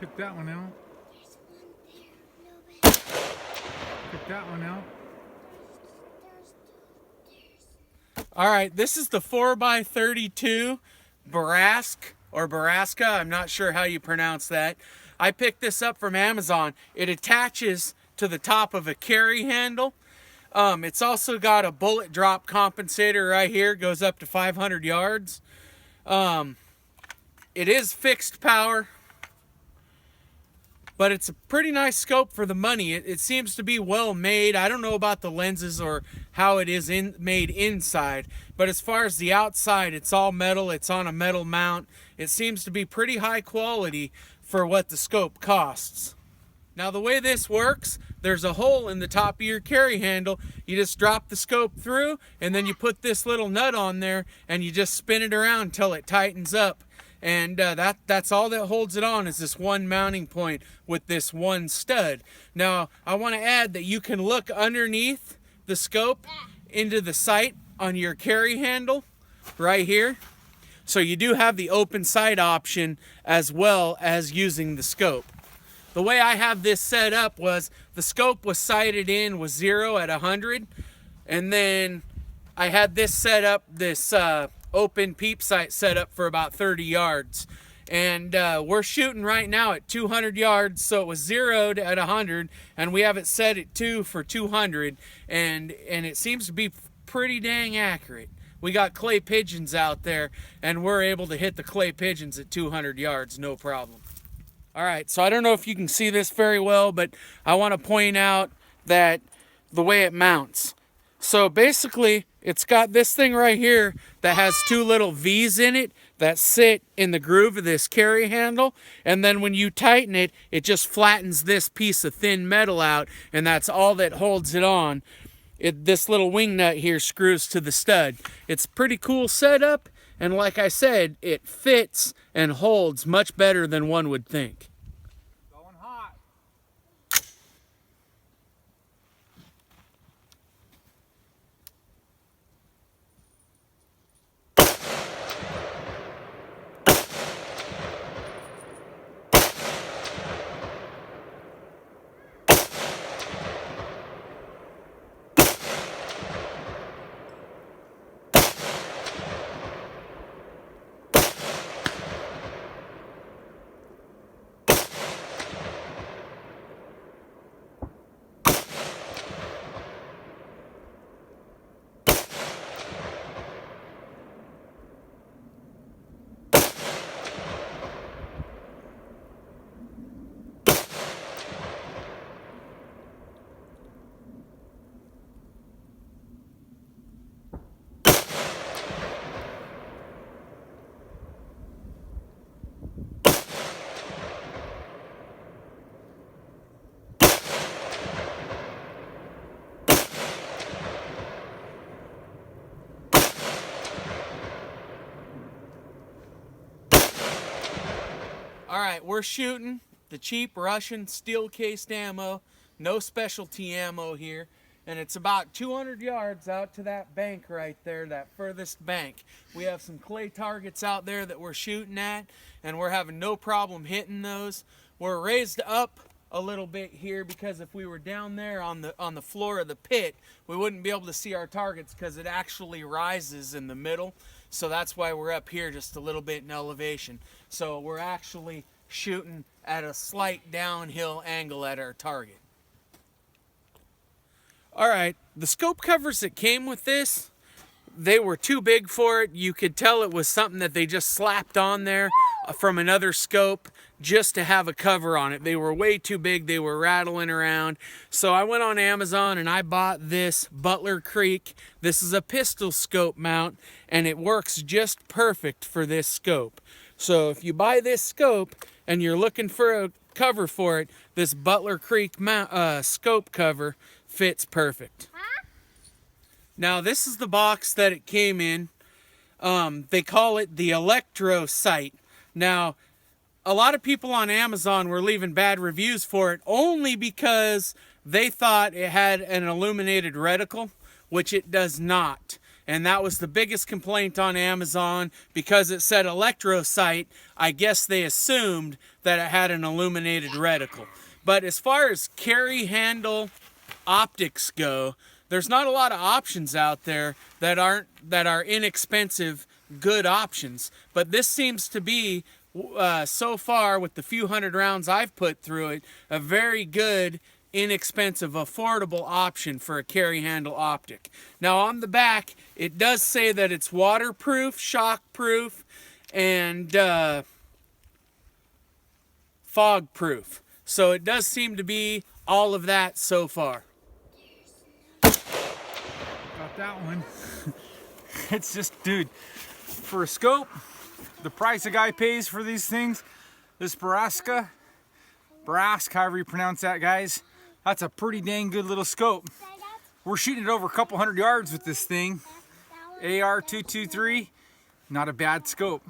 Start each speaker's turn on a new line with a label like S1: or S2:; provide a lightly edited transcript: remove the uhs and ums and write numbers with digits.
S1: Took that one out.
S2: There's one there, a little bit.
S1: Took that one out.
S3: All right, this is the 4x32 Barska. I'm not sure how you pronounce that. I picked this up from Amazon. It attaches to the top of a carry handle. It's also got a bullet drop compensator right here. Goes up to 500 yards. It is fixed power, but it's a pretty nice scope for the money. It seems to be well made. I don't know about the lenses or how it is made inside, but as far as the outside, it's all metal. It's on a metal mount. It seems to be pretty high quality for what the scope costs. Now the way this works, there's a hole in the top of your carry handle. You just drop the scope through, and then you put this little nut on there, and you just spin it around until it tightens up. And that's all that holds it on, is this one mounting point with this one stud. Now, I want to add that you can look underneath the scope into the sight on your carry handle right here. So you do have the open sight option as well as using the scope. The way I have this set up was the scope was sighted in with 0 at 100, and then I had this set up, this open peep sight set up for about 30 yards. And we're shooting right now at 200 yards, so it was zeroed at 100, and we have it set at 2 for 200, and it seems to be pretty dang accurate. We got clay pigeons out there, and we're able to hit the clay pigeons at 200 yards, no problem. All right, so I don't know if you can see this very well, but I want to point out that the way it mounts. So basically, it's got this thing right here that has 2 little V's in it that sit in the groove of this carry handle. And then when you tighten it, it just flattens this piece of thin metal out, and that's all that holds it on. This little wing nut here screws to the stud. It's a pretty cool setup, and like I said, it fits and holds much better than one would think.
S1: Going hot.
S3: All right, we're shooting the cheap Russian steel-cased ammo, no specialty ammo here, and it's about 200 yards out to that bank right there, that furthest bank. We have some clay targets out there that we're shooting at, and we're having no problem hitting those. We're raised up a little bit here because if we were down there on the floor of the pit, we wouldn't be able to see our targets because it actually rises in the middle. So that's why we're up here just a little bit in elevation. So we're actually shooting at a slight downhill angle at our target. All right, the scope covers that came with this, they were too big for it. You could tell it was something that they just slapped on there from another scope just to have a cover on it. They were way too big. They were rattling around. So I went on Amazon and I bought this Butler Creek. This is a pistol scope mount, and it works just perfect for this scope. So if you buy this scope and you're looking for a cover for it, this Butler Creek scope cover fits perfect. Now this is the box that it came in. They call it the Electro sight. Now, a lot of people on Amazon were leaving bad reviews for it only because they thought it had an illuminated reticle, which it does not. And that was the biggest complaint on Amazon because it said electro sight. I guess they assumed that it had an illuminated reticle. But as far as carry handle optics go, there's not a lot of options out there that are inexpensive, good options. But this seems to be, so far with the few hundred rounds I've put through it, a very good, inexpensive, affordable option for a carry handle optic. Now on the back, it does say that it's waterproof, shockproof, and fog proof. So it does seem to be all of that so far.
S1: Got that one. It's just, dude, for a scope, the price a guy pays for these things, this Barska, however you pronounce that, guys, that's a pretty dang good little scope. We're shooting it over a couple 100 yards with this thing. AR-223, not a bad scope.